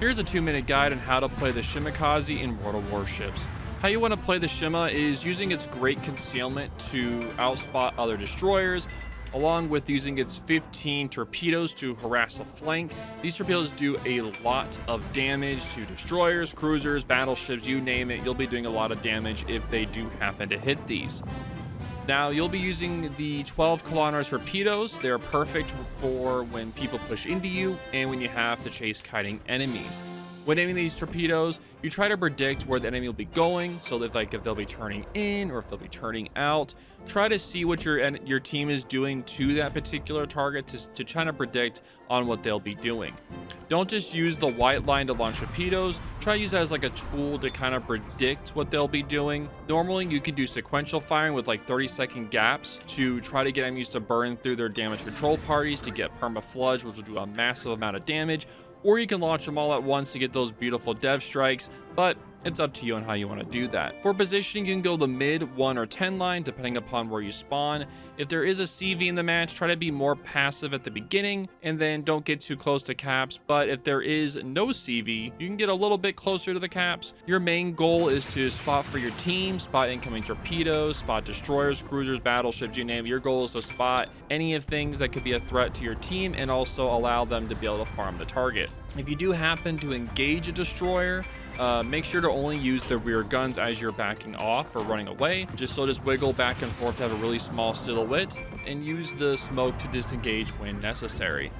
Here's a 2-minute guide on how to play the Shimakaze in World of Warships. How you want to play the Shima is using its great concealment to outspot other destroyers, along with using its 15 torpedoes to harass a flank. These torpedoes do a lot of damage to destroyers, cruisers, battleships, you name it. You'll be doing a lot of damage if they do happen to hit these. Now, you'll be using the 12 kilometer torpedoes. They're perfect for when people push into you and when you have to chase kiting enemies. When aiming these torpedoes, you try to predict where the enemy will be going. So if they'll be turning in or if they'll be turning out, try to see what your team is doing to that particular target to try to predict on what they'll be doing. Don't just use the white line to launch torpedoes. Try to use that as like a tool to kind of predict what they'll be doing. Normally, you can do sequential firing with like 30-second gaps to try to get enemies to burn through their damage control parties to get perma floods, which will do a massive amount of damage. Or you can launch them all at once to get those beautiful dev strikes, but it's up to you on how you want to do that. For positioning, you can go the mid, 1, or 10 line, depending upon where you spawn. If there is a CV in the match, try to be more passive at the beginning, and then don't get too close to caps. But if there is no CV, you can get a little bit closer to the caps. Your main goal is to spot for your team, spot incoming torpedoes, spot destroyers, cruisers, battleships, you name it. Your goal is to spot any of things that could be a threat to your team and also allow them to be able to farm the target. If you do happen to engage a destroyer, make sure to only use the rear guns as you're backing off or running away. Just wiggle back and forth to have a really small silhouette and use the smoke to disengage when necessary.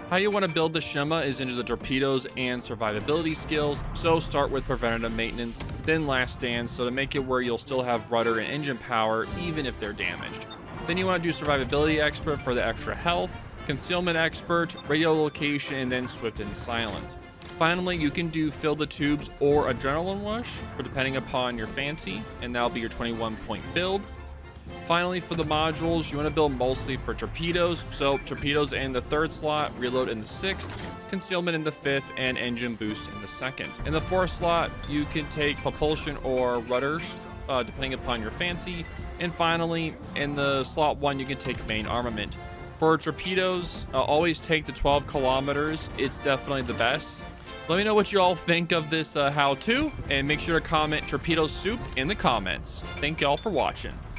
How you want to build the Shima is into the torpedoes and survivability skills. So start with preventative maintenance, then last stand, so to make it where you'll still have rudder and engine power even if they're damaged. Then you want to do survivability expert for the extra health, concealment expert, radio location, and then swift and silent. Finally, you can do fill the tubes or adrenaline rush, or depending upon your fancy, and that'll be your 21-point build. Finally, for the modules, you want to build mostly for torpedoes. So torpedoes in the 3rd slot, reload in the 6th, concealment in the 5th, and engine boost in the 2nd. In the 4th slot, you can take propulsion or rudders, depending upon your fancy. And finally, in the slot 1, you can take main armament. For torpedoes, always take the 12 kilometers. It's definitely the best. Let me know what you all think of this how-to, and make sure to comment torpedo soup in the comments. Thank y'all for watching.